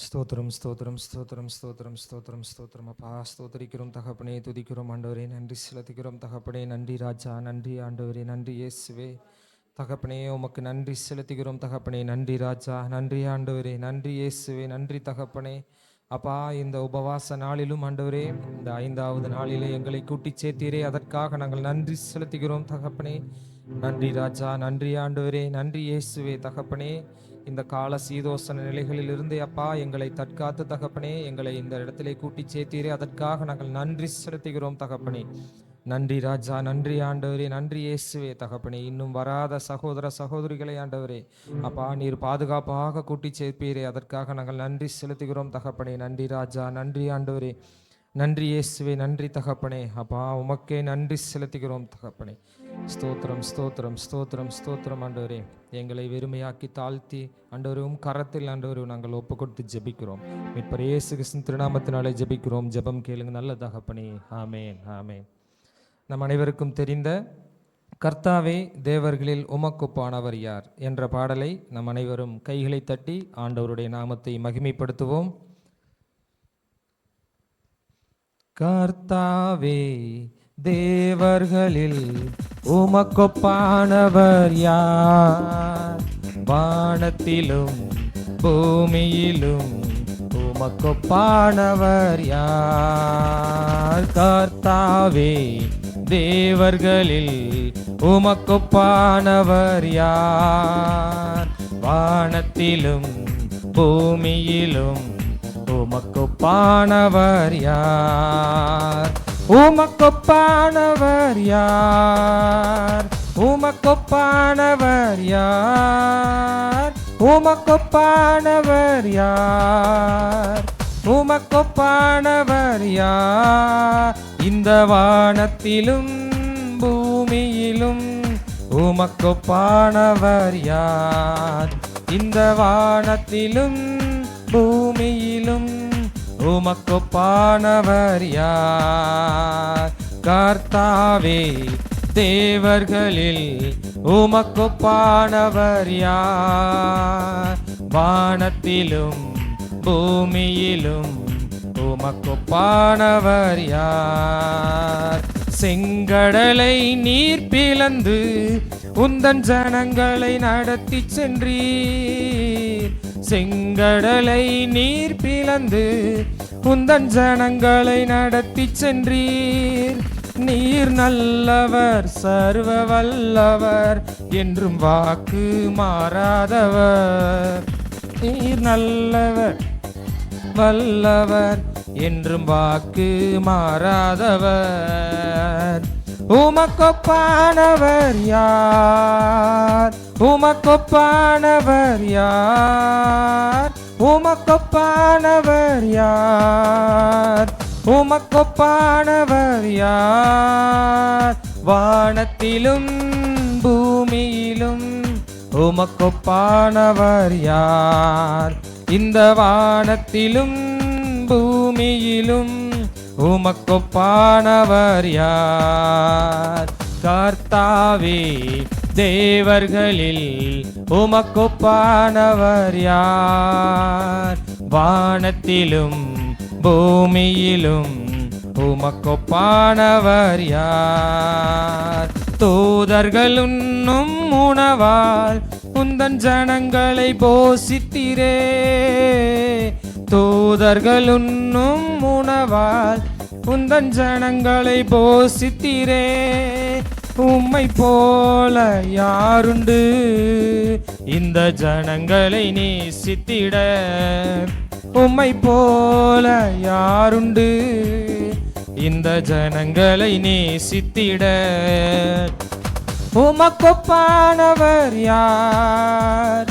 ஸ்தோத்திரம் ஸ்தோத்திரம் ஸ்தோத்திரம் ஸ்தோத்திரம் ஸ்தோத்திரம் ஸ்தோத்திரம் அப்பா. ஸ்தோத்திரிக்கிறோம் தகப்பனே, துதிக்கிறோம் ஆண்டவரே, நன்றி செலுத்துகிறோம் தகப்பனே. நன்றி ராஜா, நன்றி ஆண்டவரே, நன்றி இயேசுவே. தகப்பனே உமக்கு நன்றி செலுத்துகிறோம் தகப்பனே. நன்றி ராஜா, நன்றி ஆண்டவரே, நன்றி இயேசுவே, நன்றி தகப்பனே. அப்பா, இந்த உபவாச நாளிலும் ஆண்டவரே, இந்த 5வது நாளிலே எங்களை கூட்டி சேர்த்தீரே, அதற்காக நாங்கள் நன்றி செலுத்துகிறோம் தகப்பனே. நன்றி ராஜா, நன்றி ஆண்டவரே, நன்றி இயேசுவே. தகப்பனே, இந்த கால சீதோசன நிலைகளில் இருந்து அப்பா எங்களை தற்காத்து தகப்பனே, எங்களை இந்த இடத்திலே கூட்டி சேர்த்தீரே, அதற்காக நாங்கள் நன்றி செலுத்துகிறோம் தகப்பனே. நன்றி ராஜா, நன்றி ஆண்டவரே, நன்றி இயேசுவே. தகப்பனே, இன்னும் வராத சகோதர சகோதரிகளை ஆண்டவரே அப்பா நீர் பாதுகாப்பாக கூட்டி சேர்ப்பீரே, அதற்காக நாங்கள் நன்றி செலுத்துகிறோம் தகப்பனே. நன்றி ராஜா, நன்றி ஆண்டவரே, நன்றி இயேசுவே, நன்றி தகப்பனே. அப்பா உமக்கே நன்றி செலுத்துகிறோம் தகப்பனே. ஸ்தோத்திரம் ஸ்தோத்திரம் ஸ்தோத்திரம் ஸ்தோத்திரம் ஆண்டவரே. எங்களை வெறுமையாக்கி தாழ்த்தி ஆண்டவரும் கரத்தில் ஆண்டவரும் நாங்கள் ஒப்பு கொடுத்து ஜெபிக்கிறோம். மீட்பர் இயேசு கிறிஸ்துவின் திருநாமத்தினாலே ஜெபிக்கிறோம். ஜெபம் கேளுங்க நல்ல தகப்பனே. ஆமேன் ஆமேன். நம் அனைவருக்கும் தெரிந்த கர்த்தாவே தேவர்களில் உமக்கொப்பானவர் யார் என்ற பாடலை நம் அனைவரும் கைகளை தட்டி ஆண்டவருடைய நாமத்தை மகிமைப்படுத்துவோம். கர்த்தாவே தேவர்களில் உமக்கொப்பானவர் யார், வானத்திலும் பூமியிலும் உமக்கொப்பானவர் யார். கர்த்தாவே தேவர்களில் உமக்கொப்பானவர் யார், வானத்திலும் பூமியிலும் உமக்கொப்பானவர் யார். உமக்கொப்பானவர் யார், உமக்கொப்பானவர் யார், உமக்கொப்பானவர் யார், உமக்கொப்பானவர் யார். இந்த வானத்திலும் பூமியிலும் உமக்கொப்பானவர் யார், இந்த வானத்திலும் பூமியிலும் உமக்கொப்பானவர் யார். கர்த்தாவே தேவர்களில் உமக்கொப்பானவர் யார், வானத்திலும் பூமியிலும் உமக்கொப்பானவர் யார். செங்கடலை நீர் பிளந்து உந்தன் ஜனங்களை நடத்தி சென்றீர், செங்கடலை நீர் பிளந்து உந்தன் ஜனங்களை நடத்தி சென்றீர். நீர் நல்லவர் சர்வ வல்லவர் என்றும் வாக்கு மாறாதவர், நீர் நல்லவர் வல்லவர் என்றும் வாக்கு மாறாதவர். உமக்கொப்பானவர் யார், உமக்கொப்பானவர் யார், உமக்கொப்பானவர் யார், உமக்கொப்பானவர் யார். வானத்திலும் பூமியிலும் உமக்கொப்பானவர் யார், இந்த வானத்திலும் பூமியிலும் உமக்கொப்பானவர் யார். கர்த்தாவே தேவர்களில் உமக்கொப்பானவர் யார், வானத்திலும் பூமியிலும் உமக்கொப்பானவர் யார். தூதர்கள் உண்ணும் உணவால் உந்தன் ஜனங்களை போஷித்தீரே, தூதர்கள் உண்ணும் உணவால் உந்தன் ஜனங்களை போஷித்தீரே. உம்மை போல யாருண்டு இந்த ஜனங்களை நேசித்திட, உம்மை போல யாருண்டு இந்த ஜனங்களை நேசித்திட. உமக்கொப்பானவர் யார்,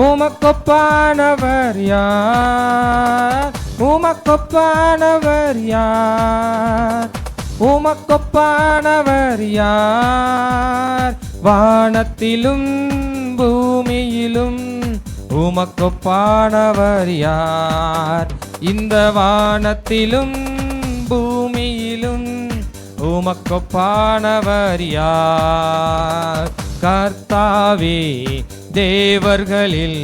உமக்கொப்பானவர் யார், உமக்கொப்பானவர் யார், உமக்கொப்பானவர் யார். வானத்திலும் பூமியிலும் உமக்கொப்பானவர் யார், இந்த வானத்திலும் பூமியிலும் உமக்கொப்பானவர் யார். கர்த்தாவே தேவர்களில்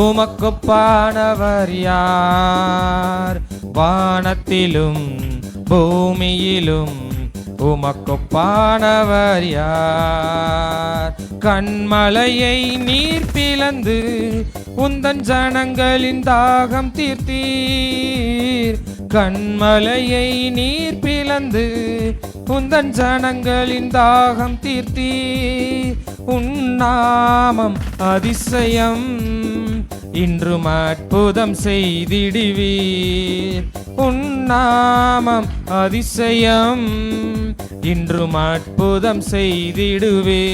உமக்கொப்பானவர் யார்? வானத்திலும் பூமியிலும் உமக்கொப்பானவர் யார்? கண்மலையை நீர் பிளந்து உந்தன் ஜனங்களின் தாகம் தீர்த்தீர். கண்மலையை நீர் பிளந்து உந்தன் ஜனங்களின் தாகம் தீர்த்தீர். உன்னாமம் அதிசயம் இன்றும் அற்புதம் செய்திடுவீர். உன்னாமம் அதிசயம் இன்றும் அற்புதம் செய்திடுவீர்.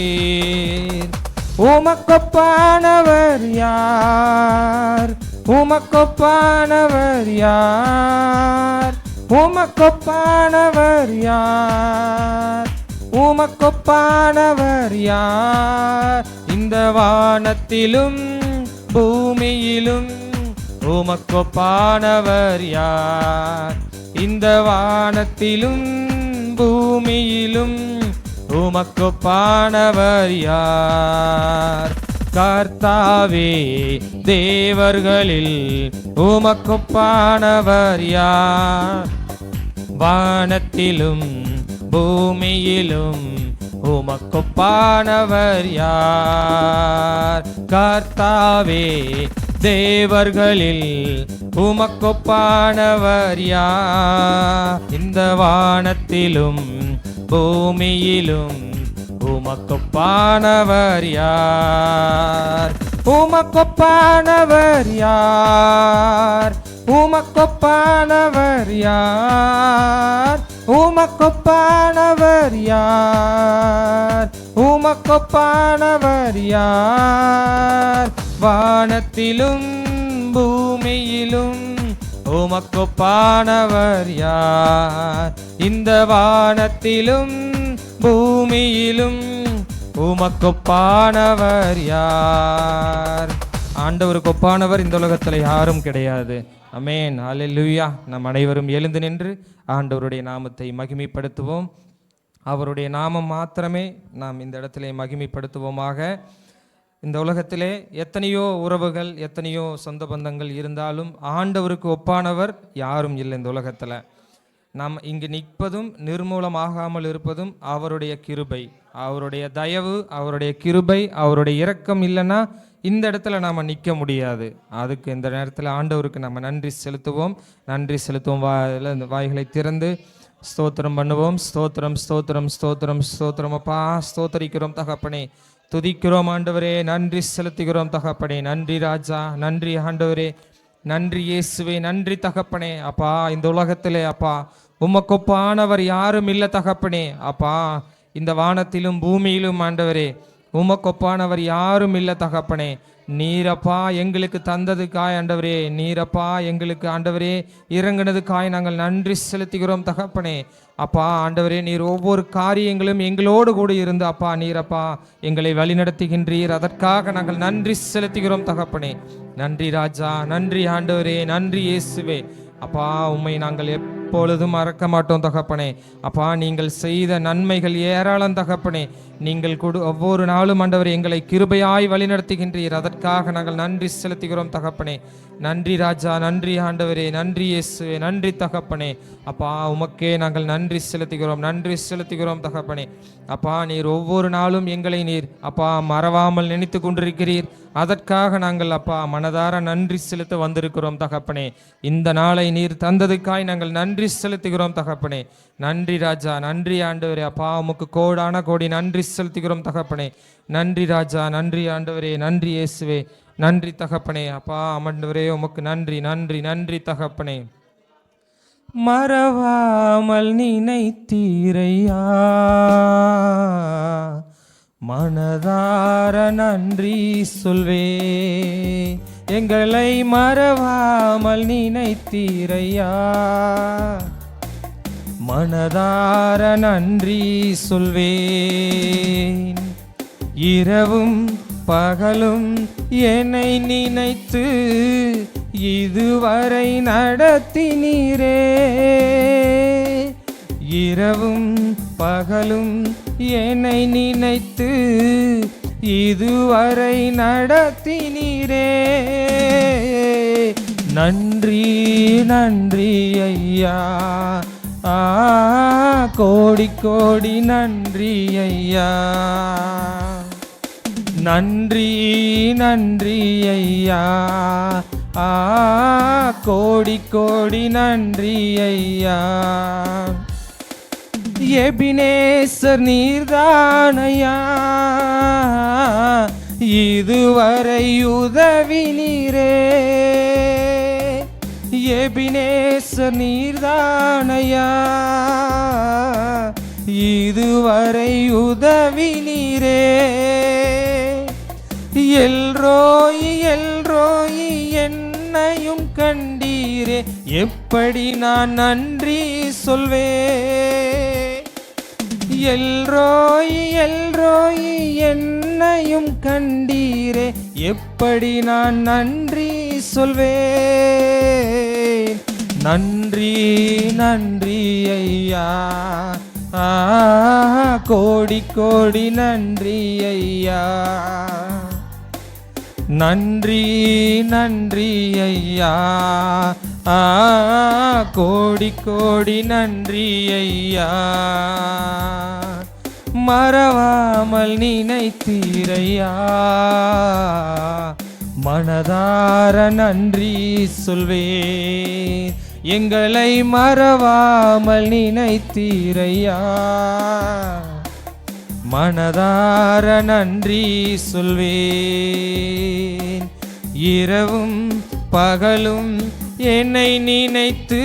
உமக்கொப்பானவர் யார்? உமக்கொப்பானவர் யார்? உமக்கொப்பானவர் யார்? உமக்கொப்பானவர் யார்? இந்த வானத்திலும் பூமியிலும் உமக்கொப்பானவர் யார்? இந்த வானத்திலும் பூமியிலும் உமக்கொப்பானவர் யார்? கர்த்தாவே, தேவர்களில் உமக்கொப்பானவர் யார்? வானத்திலும் பூமியிலும் உமக்கொப்பானவர் யார்? கர்த்தாவே, தேவர்களில் உமக்கொப்பானவர் யார்? இந்த வானத்திலும் பூமியிலும் உமக்கொப்பானவர் யார்? உமக்கொப்பானவர் யார்? உமக்கொப்பானவர் யார்? உமக்கொப்பானவர் யார்? உமக்கொப்பானவர் யார்? வானத்திலும் பூமியிலும் உமக்கொப்பானவர் யார்? இந்த வானத்திலும் பூமியிலும் உமக்கொப்பானவர் யார்? ஆண்டவருக்கு ஒப்பானவர் இந்த உலகத்தில் யாரும் கிடையாது. ஆமென், அல்லேலூயா. நம் அனைவரும் எழுந்து நின்று ஆண்டவருடைய நாமத்தை மகிமைப்படுத்துவோம். அவருடைய நாமம் மாத்திரமே நாம் இந்த இடத்திலே மகிமைப்படுத்துவோமாக. இந்த உலகத்திலே எத்தனையோ உறவுகள், எத்தனையோ சொந்த பந்தங்கள் இருந்தாலும் ஆண்டவருக்கு ஒப்பானவர் யாரும் இல்லை. இந்த உலகத்தில் நாம் இங்கு நிற்பதும் நிர்மூலமாகாமல் இருப்பதும் அவருடைய கிருபை, அவருடைய தயவு, அவருடைய கிருபை, அவருடைய இரக்கம் இல்லைன்னா இந்த இடத்துல நாம் நிற்க முடியாது. அதுக்கு இந்த நேரத்தில் ஆண்டவருக்கு நம்ம நன்றி செலுத்துவோம். நன்றி செலுத்துவோம். வாய்களை திறந்து ஸ்தோத்திரம் பண்ணுவோம். ஸ்தோத்திரம், ஸ்தோத்திரம், ஸ்தோத்திரம், ஸ்தோத்திரம். அப்பா, ஸ்தோத்தரிக்கிறோம் தகப்பனே, துதிக்கிறோம் ஆண்டவரே, நன்றி செலுத்துகிறோம் தகப்பனே. நன்றி ராஜா, நன்றி ஆண்டவரே, நன்றி இயேசுவே, நன்றி தகப்பனே. அப்பா, இந்த உலகத்திலே அப்பா உமக்கொப்பானவர் யாரும் இல்லை தகப்பனே. அப்பா, இந்த வானத்திலும் பூமியிலும் ஆண்டவரே உமக்கொப்பானவர் யாரும் இல்லை தகப்பனே. நீரப்பா எங்களுக்கு தந்ததுக்காய் ஆண்டவரே, நீரப்பா எங்களுக்கு ஆண்டவரே இறங்கினதுக்காய் நாங்கள் நன்றி செலுத்துகிறோம் தகப்பனே. அப்பா ஆண்டவரே, நீர் ஒவ்வொரு காரியங்களும் எங்களோடு கூட இருந்து அப்பா நீரப்பா எங்களை வழிநடத்துகின்றீர். அதற்காக நாங்கள் நன்றி செலுத்துகிறோம் தகப்பனே. நன்றி ராஜா, நன்றி ஆண்டவரே, நன்றி இயேசுவே. அப்பா, உம்மை நாங்கள் எப்பொழுதும் மறக்க மாட்டோம் தகப்பனே. அப்பா, நீங்கள் செய்த நன்மைகள் ஏராளம் தகப்பனே. நீங்கள் ஒவ்வொரு நாளும் ஆண்டவரே எங்களை கிருபையாய் வழிநடத்துகின்றீர். அதற்காக நாங்கள் நன்றி செலுத்துகிறோம் தகப்பனே. நன்றி ராஜா, நன்றி ஆண்டவரே, நன்றி இயேசுவே, நன்றி தகப்பனே. அப்பா, உமக்கே நாங்கள் நன்றி செலுத்துகிறோம், நன்றி செலுத்துகிறோம் தகப்பனே. அப்பா, நீர் ஒவ்வொரு நாளும் எங்களை நீர் அப்பா மறவாமல் நினைத்து கொண்டிருக்கிறீர். அதற்காக நாங்கள் அப்பா மனதார நன்றி செலுத்த வந்திருக்கிறோம் தகப்பனே. இந்த நாளை நீர் தந்ததுக்காய் நாங்கள் நன்றி செலுத்துகிறோம் தகப்பனே. நன்றி ராஜா, நன்றி ஆண்டவரே. அப்பா, உமக்கு கோடான கோடி நன்றி செலுத்துகிறோம் தகப்பனே. நன்றி ராஜா, நன்றி ஆண்டவரே, நன்றி இயேசுவே, நன்றி தகப்பனே. அப்பா ஆண்டவரே, உமக்கு நன்றி, நன்றி, நன்றி தகப்பனே. மறவாமல் நினைத்தீரையா, மனதார நன்றி சொல்வே. எங்களை மறவாமல் நினைத்தீரையா, மனதார நன்றி சொல்வேன். இரவும் பகலும் என்னை நினைத்து இதுவரை நடத்தினீரே. இரவும் பகலும் என்னை நினைத்து இதுவரை நடத்தினீரே. நன்றி நன்றி ஐயா, கோடி கோடி நன்றி ஐயா. நன்றி நன்றி ஐயா, கோடி கோடி நன்றி ஐயா. எபினேசர் நீர்தானையா, இதுவரை உதவி நீரே. எபினேசர் நீர்தானையா, இதுவரை உதவி நீரே. எல்ரோயி எல்ரோயி என்னையும் கண்டீரே, எப்படி நான் நன்றி சொல்வே. எல்ரோயி எல்ரோயி என்னையும் கண்டீரே, எப்படி நான் நன்றி சொல்வே. நன்றி நன்றி ஐயா, கோடி கோடி நன்றி ஐயா. நன்றி நன்றி ஐயா, கோடி கோடி நன்றி ஐயா. மறவாமல் நினைத்தீரையா, மனதார நன்றி சொல்வேன். எங்களை மறவாமல் நினைத்தீரையா, மனதார நன்றி சொல்வேன். இரவும் பகலும் என்னை நினைத்து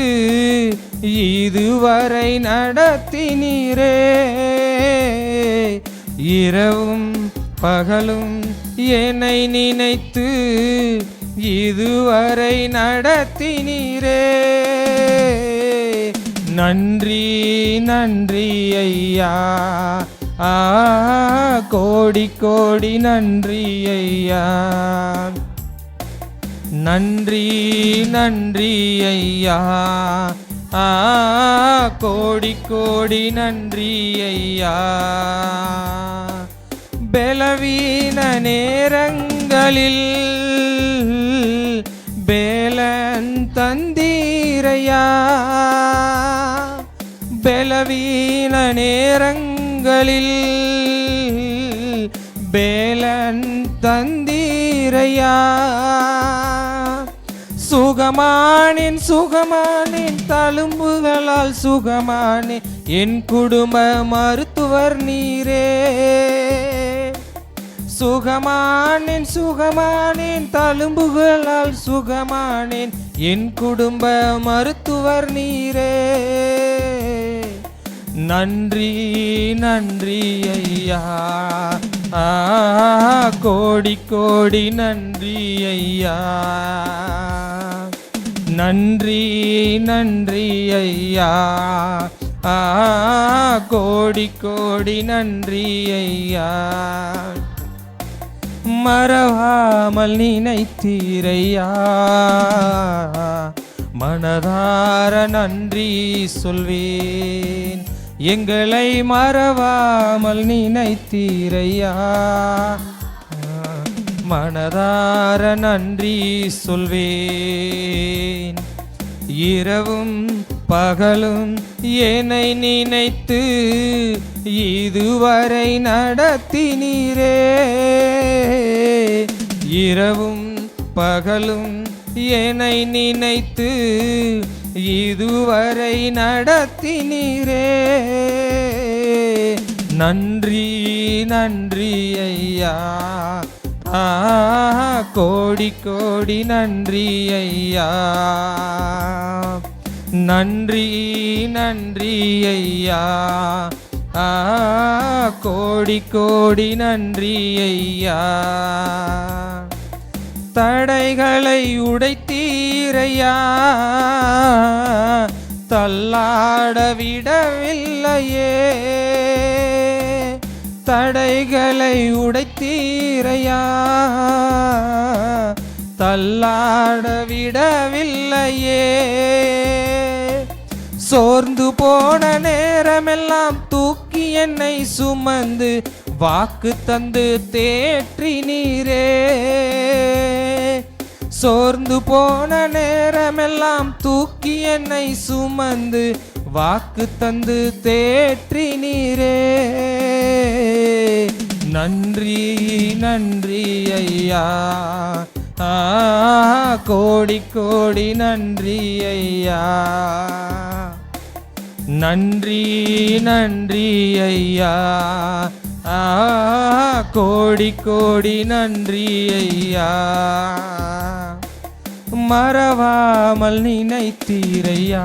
இதுவரை நடத்தினீரே. இரவும் பகலும் என்னை நினைத்து இதுவரை நடத்தினீரே. நன்றி நன்றி ஐயா, கோடி கோடி நன்றி ஐயா. நன்றி நன்றி ஐயா, கோடி கோடி நன்றி ஐயா. பலவீன நேரங்களில் பேலன் தந்தீரையா. பலவீன நேரங்களில் பேலன் தந்தீரையா. சுகமானேன் சுகமானேன் தழும்புகளால் சுகமானேன், என் குடும்ப மருத்துவர் நீரே. சுகமானேன் சுகமானேன் தழும்புகளால் சுகமானேன், என் குடும்ப மருத்துவர் நீரே. நன்றி நன்றி ஐயா, கோடி கோடி நன்றி ஐயா. நன்றி நன்றி ஐயா, கோடி கோடி நன்றி ஐயா. மறவாமல் நினைத்தீரையா, மனதார நன்றி சொல்வேன். எங்களை மறவாமல் நினைத்தீரையா, மனதார நன்றி சொல்வேன். இரவும் பகலும் என்னை நினைத்து இதுவரை நடத்தினீரே. இரவும் பகலும் என்னை நினைத்து இதுவரை நடத்தினீரே. நன்றி நன்றி ஐயா, கோடி கோடி நன்றி ஐயா. நன்றி நன்றி ஐயா, கோடி கோடி நன்றி ஐயா. தடைகளை உடைத்தீரையா, தள்ளாட விடவில்லையே. தடைகளை உடைத்தீரையா, தள்ளாட விடவில்லையே. சோர்ந்து போன நேரமெல்லாம் தூக்கி என்னை சுமந்து வாக்கு தந்து தேற்றினீரே. சோர்ந்து போன நேரமெல்லாம் தூக்கி என்னை சுமந்து வாக்கு தந்து தேற்றினீரே. நன்றி நன்றி ஐயா, கோடி கோடி நன்றி ஐயா. நன்றி நன்றி ஐயா, கோடி கோடி நன்றி ஐயா. மறவாமல் நினைத்தீரையா,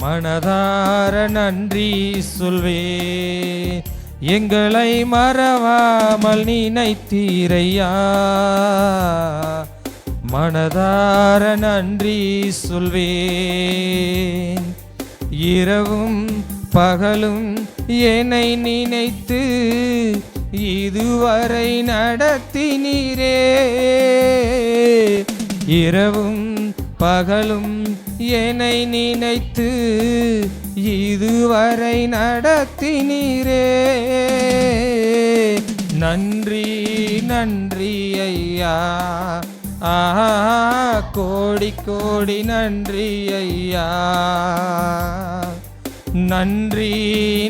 மனதார நன்றி சொல்வே. எங்களை மறவாமல் நினைத்தீரையா, மனதார நன்றி சொல்வேன். இரவும் பகலும் என்னை நினைத்து இதுவரை நடத்தினீரே. இரவும் பகலும் என்னை நினைத்து இதுவரை நடத்தினீரே. நன்றி நன்றி ஐயா, கோடி கோடி நன்றி ஐயா. நன்றி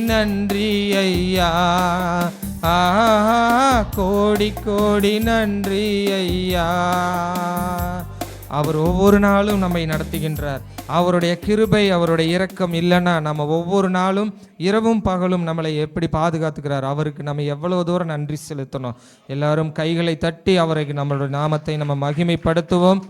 நன்றி ஐயா, கோடி கோடி நன்றி ஐயா. அவர் ஒவ்வொரு நாளும் நம்மை நடத்துகின்றார். அவருடைய கிருபை, அவருடைய இரக்கம் இல்லைன்னா நம்ம ஒவ்வொரு நாளும் இரவும் பகலும் நம்மளை எப்படி பாதுகாத்துக்கிறார். அவருக்கு நம்ம எவ்வளவு தூரம் நன்றி செலுத்தணும். எல்லாரும் கைகளை தட்டி அவருக்கு நம்மளுடைய நாமத்தை நம்ம மகிமைப்படுத்துவோம்.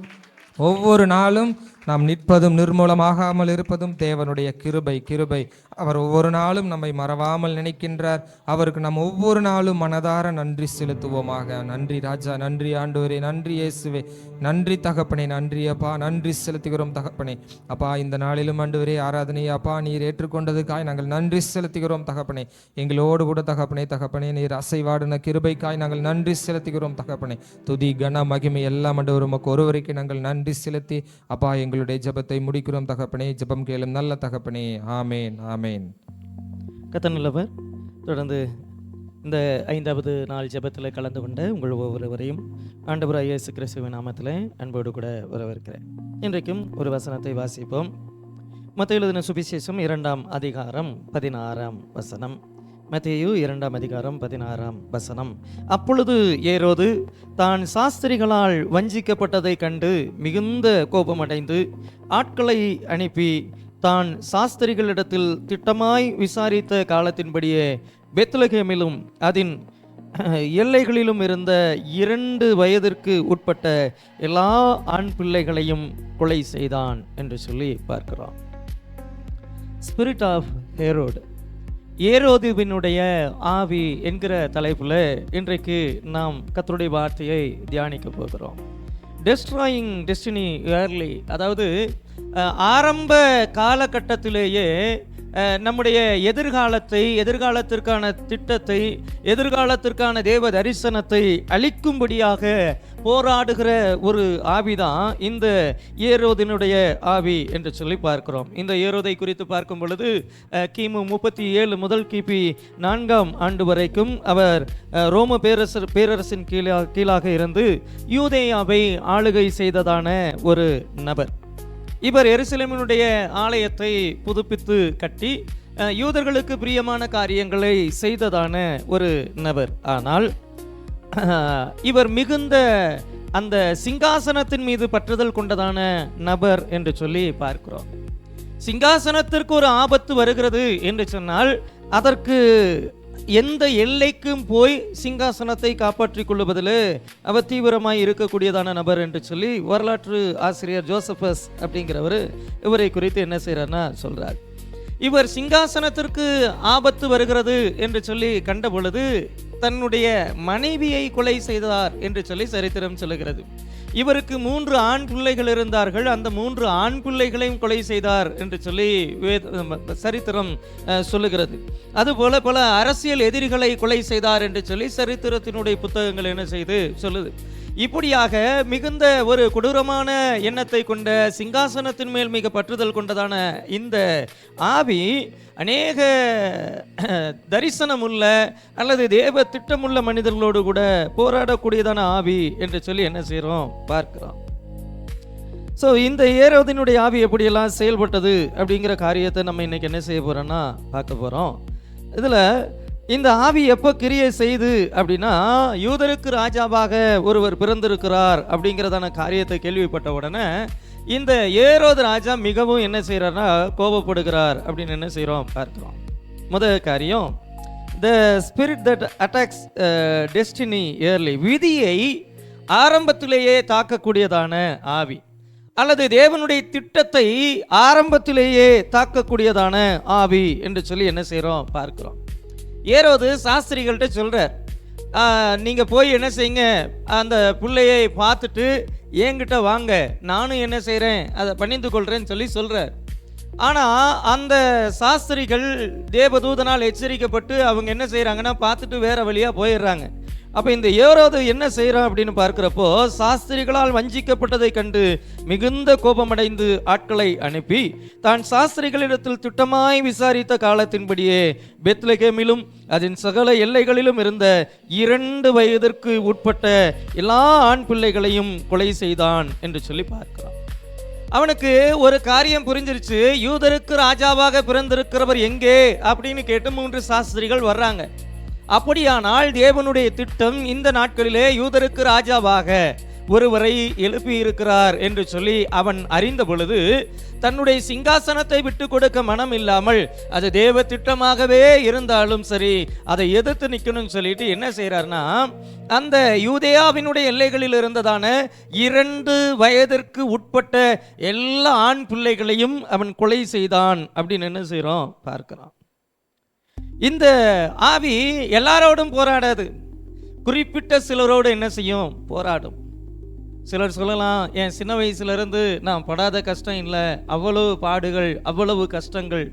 ஒவ்வொரு நாளும் நாம் நிற்பதும் நிர்மூலமாகாமல் இருப்பதும் தேவனுடைய கிருபை. கிருபை அவர் ஒவ்வொரு நாளும் நம்மை மறவாமல் நினைக்கின்றார். அவருக்கு நாம் ஒவ்வொரு நாளும் மனதார நன்றி செலுத்துவோமாக. நன்றி ராஜா, நன்றி ஆண்டவரே, நன்றி இயேசுவே, நன்றி தகப்பனே, நன்றி அப்பா, நன்றி செலுத்துகிறோம் தகப்பனே. அப்பா இந்த நாளிலும் ஆண்டவரே ஆராதனை அப்பா நீர் ஏற்றுக்கொண்டதுக்காய் நாங்கள் நன்றி செலுத்துகிறோம் தகப்பனே. எங்களோடு கூட தகப்பனே தகப்பனே நீர் அசைவாடின கிருபைக்காய் நாங்கள் நன்றி செலுத்துகிறோம் தகப்பனே. துதி கன மகிமை எல்லாம் ஆண்டவர் உமக்கு ஒருவருக்கு நாங்கள் நன்றி செலுத்தி அப்பா எங்களுடைய ஜெபத்தை முடிக்கிறோம் தகப்பனே. ஜெபம் கேளும் நல்ல தகப்பனே. ஆமேன் ஆமேன். கர்த்தர் நல்லவர். தொடர்ந்து இந்த 5வது நாள் ஜெபத்தில் கலந்து கொண்ட உங்கள் ஒவ்வொருவரையும் ஆண்டவராகிய இயேசு கிறிஸ்துவின் நாமத்தில் அன்போடு கூட வரவேற்கிறேன். இன்றைக்கும் ஒரு வசனத்தை வாசிப்போம். மத்தேயு எழுதின சுவிசேஷம் 2ஆம் அதிகாரம் 16ஆம் வசனம். மத்தேயு 2ஆம் அதிகாரம் 16ஆம் வசனம். அப்பொழுது ஏரோது தான் சாஸ்திரிகளால் வஞ்சிக்கப்பட்டதை கண்டு மிகுந்த கோபமடைந்து ஆட்களை அனுப்பி தான் சாஸ்திரிகளிடத்தில் திட்டமாய் விசாரித்த காலத்தின்படியே பெத்லகேமிலும் அதன் எல்லைகளிலும் இருந்த 2 வயதிற்கு உட்பட்ட எல்லா ஆண் பிள்ளைகளையும் கொலை செய்தான் என்று சொல்லி பார்க்கிறோம். ஸ்பிரிட் ஆஃப் ஹேரோட், ஏரோதுவினுடைய ஆவி என்கிற தலைப்பில் இன்றைக்கு நாம் கர்த்தருடைய வார்த்தையை தியானிக்க போகிறோம். டெஸ்ட்ராயிங் டெஸ்டினி ஏர்லி, அதாவது ஆரம்ப காலகட்டத்திலேயே நம்முடைய எதிர்காலத்திற்கான திட்டத்தை, எதிர்காலத்திற்கான தேவ தரிசனத்தை அளிக்கும்படியாக போராடுகிற ஒரு ஆவிதான் இந்த ஏரோதினுடைய ஆவி என்று சொல்லி பார்க்கிறோம். இந்த ஏரோதை குறித்து பார்க்கும் பொழுது கிமு 37 முதல் கிபி 4ஆம் ஆண்டு வரைக்கும் அவர் ரோம பேரரசின் கீழாக இருந்து யூதேயாவை ஆளுகை செய்ததான ஒரு நபர். இவர் எருசலேமினுடைய ஆலயத்தை புதுப்பித்து கட்டி யூதர்களுக்கு பிரியமான காரியங்களை செய்ததான ஒரு நபர். ஆனால் இவர் மிகுந்த அந்த சிங்காசனத்தின் மீது பற்றுதல் கொண்டதான நபர் என்று சொல்லி பார்க்கிறோம். சிங்காசனத்திற்கு ஒரு ஆபத்து வருகிறது என்று சொன்னால் அதற்கு எந்த எல்லைக்கும் போய் சிங்காசனத்தை காப்பாற்றிக் கொள்ளுவதில் அவர் தீவிரமாய் இருக்கக்கூடியதான நபர் என்று சொல்லி வரலாற்று ஆசிரியர் ஜோசபஸ் அப்படிங்கிறவர் இவரை குறித்து என்ன செய்கிறார்னா சொல்றார். இவர் சிங்காசனத்திற்கு ஆபத்து வருகிறது என்று சொல்லி கண்ட பொழுது தன்னுடைய மனைவியை கொலை செய்தார் என்று சொல்லி சரித்திரம் சொல்லுகிறது. இவருக்கு 3 ஆண் பிள்ளைகள் இருந்தார்கள். அந்த 3 ஆண் பிள்ளைகளையும் கொலை செய்தார் என்று சொல்லி சரித்திரம் சொல்லுகிறது. அதுபோல பல அரசியல் எதிரிகளை கொலை செய்தார் என்று சொல்லி சரித்திரத்தினுடைய புத்தகங்கள் என்ன செய்து சொல்லுது. இப்படியாக மிகுந்த ஒரு கொடூரமான எண்ணத்தை கொண்ட, சிங்காசனத்தின் மேல் மிக பற்றுதல் கொண்டதான இந்த ஆவி அநேக தரிசனமுள்ள அல்லது தேவ திட்டமுள்ள மனிதர்களோடு கூட போராடக்கூடியதான ஆவி என்று சொல்லி என்ன செய்கிறோம் பார்க்கிறோம். ஸோ இந்த ஏரோதினுடைய ஆவி எப்படியெல்லாம் செயல்பட்டது அப்படிங்கிற காரியத்தை நம்ம இன்னைக்கு என்ன செய்ய போகிறோன்னா பார்க்க போகிறோம். இதில் இந்த ஆவி எப்போ கிரியை செய்து அப்படின்னா, யூதருக்கு ராஜாவாக ஒருவர் பிறந்திருக்கிறார் அப்படிங்கிறதான காரியத்தை கேள்விப்பட்ட உடனே இந்த ஏரோது ராஜா மிகவும் என்ன செய்கிறார்னா கோபப்படுகிறார் அப்படின்னு என்ன செய்கிறோம் பார்க்கிறோம். முதல் காரியம், the spirit that attacks destiny early, விதியை ஆரம்பத்திலேயே தாக்கக்கூடியதான ஆவி அல்லது தேவனுடைய திட்டத்தை ஆரம்பத்திலேயே தாக்கக்கூடியதான ஆவி என்று சொல்லி என்ன செய்கிறோம் பார்க்கிறோம். ஏரோது சாஸ்திரிகள்கிட்ட சொல்கிறார், நீங்கள் போய் என்ன செய்யுங்க, அந்த பிள்ளையை பார்த்துட்டு என்கிட்ட வாங்க, நானும் என்ன செய்கிறேன் அதை பணிந்து கொள்கிறேன்னு சொல்லி சொல்கிறார். ஆனால் அந்த சாஸ்திரிகள் தேவதூதனால் எச்சரிக்கப்பட்டு அவங்க என்ன செய்கிறாங்கன்னா பார்த்துட்டு வேறு வழியாக போயிடுறாங்க. அப்போ இந்த ஏரோது என்ன செய்கிறான் அப்படின்னு பார்க்குறப்போ, சாஸ்திரிகளால் வஞ்சிக்கப்பட்டதை கண்டு மிகுந்த கோபமடைந்து ஆட்களை அனுப்பி தான் சாஸ்திரிகளிடத்தில் திட்டமாய் விசாரித்த காலத்தின்படியே பெத்லகேமிலும் அதன் சகல எல்லைகளிலும் இருந்த 2 வயதிற்கு உட்பட்ட எல்லா ஆண் பிள்ளைகளையும் கொலை செய்தான் என்று சொல்லி பார்க்கிறான். அவனுக்கு ஒரு காரியம் புரிஞ்சிருச்சு, யூதருக்கு ராஜாவாக பிறந்திருக்கிறவர் எங்கே அப்படின்னு கேட்டு 3 சாஸ்திரிகள் வர்றாங்க. அப்படியானால் தேவனுடைய திட்டம் இந்த நாட்களிலே யூதருக்கு ராஜாவாக ஒருவரை எழுப்பி இருக்கிறார் என்று சொல்லி அவன் அறிந்த பொழுது தன்னுடைய சிங்காசனத்தை விட்டு கொடுக்க மனம் இல்லாமல், அது தேவ திட்டமாகவே இருந்தாலும் சரி அதை எதிர்த்து நிற்கணும்னு சொல்லிட்டு என்ன செய்கிறார்னா, அந்த யூதேயாவினுடைய எல்லைகளில் இருந்ததான 2 வயதிற்கு உட்பட்ட எல்லா ஆண் பிள்ளைகளையும் அவன் கொலை செய்தான் அப்படின்னு என்ன செய்கிறோம் பார்க்கிறோம். இந்த ஆவி எல்லாரோடும் போராடாது, குறிப்பிட்ட சிலரோடு என்ன செய்யும் போராடும். சிலர் சொல்லலாம், என் சின்ன வயசுலேருந்து நான் படாத கஷ்டம் இல்லை, அவ்வளவு பாடுகள் அவ்வளவு கஷ்டங்கள்.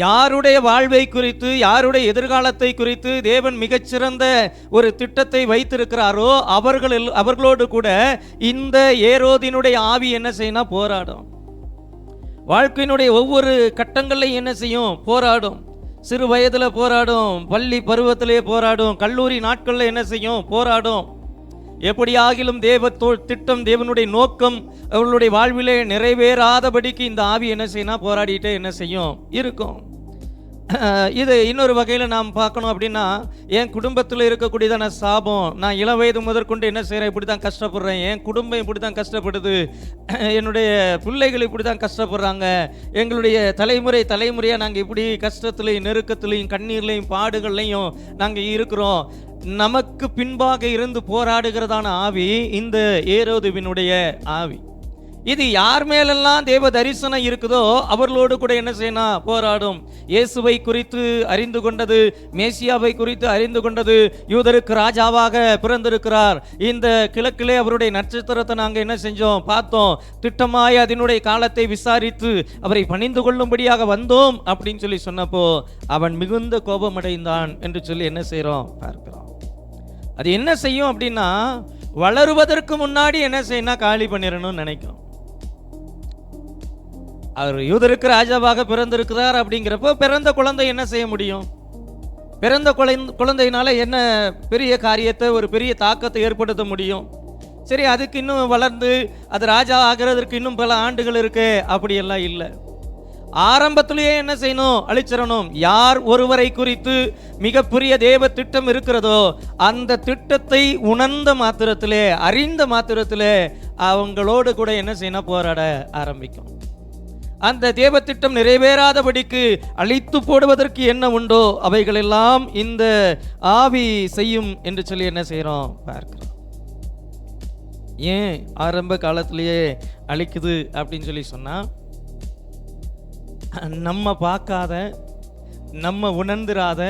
யாருடைய வாழ்வை குறித்து, யாருடைய எதிர்காலத்தை குறித்து தேவன் மிகச்சிறந்த ஒரு திட்டத்தை வைத்திருக்கிறாரோ அவர்களோடு கூட இந்த ஏரோதினுடைய ஆவி என்ன செய்யணும் போராடும். வாழ்க்கையினுடைய ஒவ்வொரு கட்டங்களையும் என்ன செய்யும் போராடும். சிறு வயதில் போராடும், பள்ளி பருவத்திலே போராடும், கல்லூரி நாட்களில் என்ன செய்யும் போராடும். எப்படியாகிலும் திட்டம், தேவனுடைய நோக்கம் அவர்களுடைய வாழ்விலே நிறைவேறாதபடிக்கு இந்த ஆவி என்ன செய்யணும் போராடிட்டே என்ன செய்யும் இருக்கும். இது இன்னொரு வகையில் நாம் பார்க்கணும் அப்படின்னா, என் குடும்பத்தில் இருக்கக்கூடியதான சாபம், நான் இளம் வயது முதற்கொண்டு என்ன செய்கிறேன், இப்படி தான் கஷ்டப்படுறேன், என் குடும்பம் இப்படி தான் கஷ்டப்படுது, என்னுடைய பிள்ளைகள் இப்படி தான் கஷ்டப்படுறாங்க, எங்களுடைய தலைமுறையாக நாங்கள் இப்படி கஷ்டத்துலையும் நெருக்கத்துலையும் கண்ணீர்லையும் பாடுகள்லையும் நாங்கள் இருக்கிறோம். நமக்கு பின்பாக இருந்து போராடுகிறதான ஆவி இந்த ஏரோதுவினுடைய ஆவி. இது யார் மேலெல்லாம் தேவ தரிசனம் இருக்குதோ அவர்களோடு கூட என்ன செய்யணும் போராடும். இயேசுவை குறித்து அறிந்து கொண்டது, மேசியாவை குறித்து அறிந்து கொண்டது, யூதருக்கு ராஜாவாக பிறந்திருக்கிறார், இந்த கிழக்கிலே அவருடைய நட்சத்திரத்தை நாங்கள் என்ன செஞ்சோம் பார்த்தோம், திட்டமாய் அதனுடைய காலத்தை விசாரித்து அவரை பணிந்து கொள்ளும்படியாக வந்தோம் அப்படின்னு சொல்லி சொன்னப்போ அவன் மிகுந்த கோபமடைந்தான் என்று சொல்லி என்ன செய்கிறோம் பார்க்கிறோம். அது என்ன செய்யும் அப்படின்னா, வளருவதற்கு முன்னாடி என்ன செய்யணும் காலி பண்ணிடணும்னு நினைக்கும். அவர் யூதருக்கு ராஜாவாக பிறந்திருக்கிறார் அப்படிங்கிறப்போ பிறந்த குழந்தை என்ன செய்ய முடியும், பிறந்த குழந்தையினால என்ன பெரிய காரியத்தை, ஒரு பெரிய தாக்கத்தை ஏற்படுத்த முடியும். சரி, அதுக்கு இன்னும் வளர்ந்து அது ராஜா ஆகிறதுக்கு இன்னும் பல ஆண்டுகள் இருக்கு, அப்படியெல்லாம் இல்லை. ஆரம்பத்திலேயே என்ன செய்யணும் அழிச்சிடணும். யார் ஒருவரை குறித்து மிகப்பெரிய தேவ திட்டம் இருக்கிறதோ அந்த திட்டத்தை உணர்ந்த மாத்திரத்திலே, அறிந்த மாத்திரத்திலே அவங்களோடு கூட என்ன செய்யணும் போராட ஆரம்பிக்கும். அந்த தேவ திட்டம் நிறைவேறாதபடிக்கு அழித்து போடுவதற்கு என்ன உண்டோ அவைகளெல்லாம் இந்த ஆவி செய்யும் என்று சொல்லி என்ன செய்கிறோம் பார்க்கிறோம். ஏன் ஆரம்ப காலத்திலேயே அழிக்குது அப்படின்னு சொல்லி சொன்னால், நம்ம பார்க்காத, நம்ம உணர்ந்திராத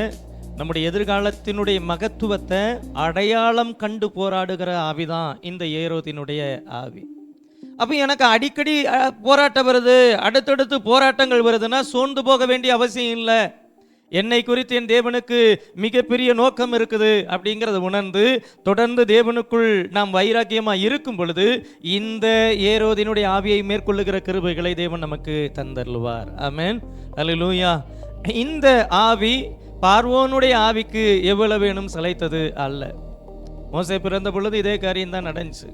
நம்முடைய எதிர்காலத்தினுடைய மகத்துவத்தை அடையாளம் கண்டு போராடுகிற ஆவிதான் இந்த ஏரோதினுடைய ஆவி. அப்போ எனக்கு அடிக்கடி போராட்டம் வருது, அடுத்தடுத்து போராட்டங்கள் வருதுன்னா சோர்ந்து போக வேண்டிய அவசியம் இல்லை. என்னை குறித்து என் தேவனுக்கு மிகப்பெரிய நோக்கம் இருக்குது அப்படிங்கிறத உணர்ந்து தொடர்ந்து தேவனுக்குள் நாம் வைராக்கியமாக இருக்கும் பொழுது இந்த ஏரோதினுடைய ஆவியை மேற்கொள்ளுகிற கிருபைகளை தேவன் நமக்கு தந்தருள்வார். ஆமென், அல்லேலூயா. இந்த ஆவி பார்வோனுடைய ஆவிக்கு எவ்வளவு வேணும் சளைத்தது அல்ல. மோசே பிறந்த பொழுது இதே காரியம் தான் நடந்துச்சு.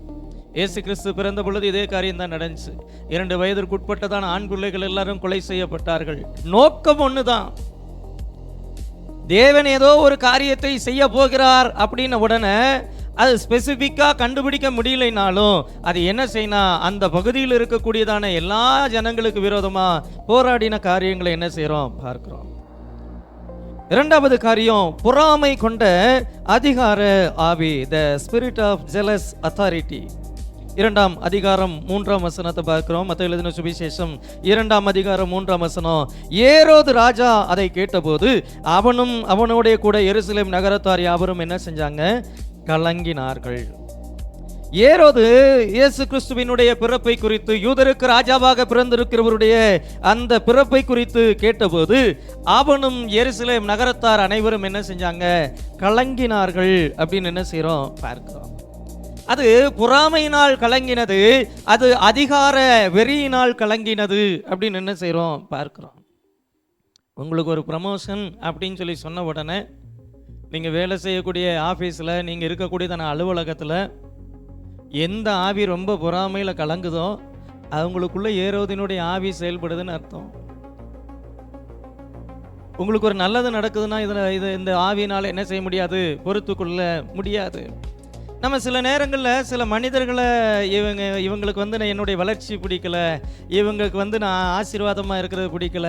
இயேசு கிறிஸ்து பிறந்த பொழுது இதே காரியம் தான் நடந்துச்சு. 2 வயதிற்குட்பட்டதான ஆண் பிள்ளைகள் எல்லாரும் கொலை செய்யப்பட்டார்கள். நோக்கம் ஒன்று தான். தேவன் ஏதோ ஒரு காரியத்தை செய்ய போகிறார் அப்படின்ன உடனே அது ஸ்பெசிஃபிக்காக கண்டுபிடிக்க முடியலைனாலும் அது என்ன செய்யணும், அந்த பகுதியில் இருக்கக்கூடியதான எல்லா ஜனங்களுக்கு விரோதமாக போராடின காரியங்களை என்ன செய்கிறோம் பார்க்கிறோம். 2வது காரியம், பொறாமை கொண்ட அதிகார ஆவி, the spirit of jealous authority. 2ஆம் அதிகாரம் 3ஆம் வசனத்தை பார்க்கிறோம். மத்தேயு எழுதின சுவிசேஷம் 2ஆம் அதிகாரம் 3ஆம் வசனம். ஏரோது ராஜா அதை கேட்டபோது அவனும் அவனோடைய கூட எருசலேம் நகரத்தார் யாவரும் என்ன செஞ்சாங்க, கலங்கினார்கள். ஏரோது இயேசு கிறிஸ்துவினுடைய பிறப்பை குறித்து, யூதருக்கு ராஜாவாக பிறந்திருக்கிறவருடைய அந்த பிறப்பை குறித்து கேட்டபோது அவனும் எருசலேம் நகரத்தார் அனைவரும் என்ன செஞ்சாங்க, கலங்கினார்கள் அப்படின்னு என்ன செய்கிறோம் பார்க்கிறோம். அது பொறாமையினால் கலங்கினது, அது அதிகார வெறியினால் கலங்கினது அப்படின்னு என்ன செய்கிறோம் பார்க்கிறோம். உங்களுக்கு ஒரு ப்ரமோஷன் அப்படின்னு சொல்லி சொன்ன உடனே நீங்கள் வேலை செய்யக்கூடிய ஆஃபீஸில், நீங்கள் இருக்கக்கூடியதான அலுவலகத்தில் எந்த ஆவி ரொம்ப பொறாமையில் கலங்குதோ அவங்களுக்குள்ள ஏரோதினுடைய ஆவி செயல்படுதுன்னு அர்த்தம். உங்களுக்கு ஒரு நல்லது நடக்குதுன்னா இந்த ஆவியினால் என்ன செய்ய முடியாது, பொறுத்துக்கொள்ள முடியாது. நம்ம சில நேரங்களில் சில மனிதர்களை இவங்களுக்கு வந்து என்னுடைய வளர்ச்சி பிடிக்கல, இவங்களுக்கு வந்து நான் ஆசீர்வாதமாக இருக்கிறது பிடிக்கல,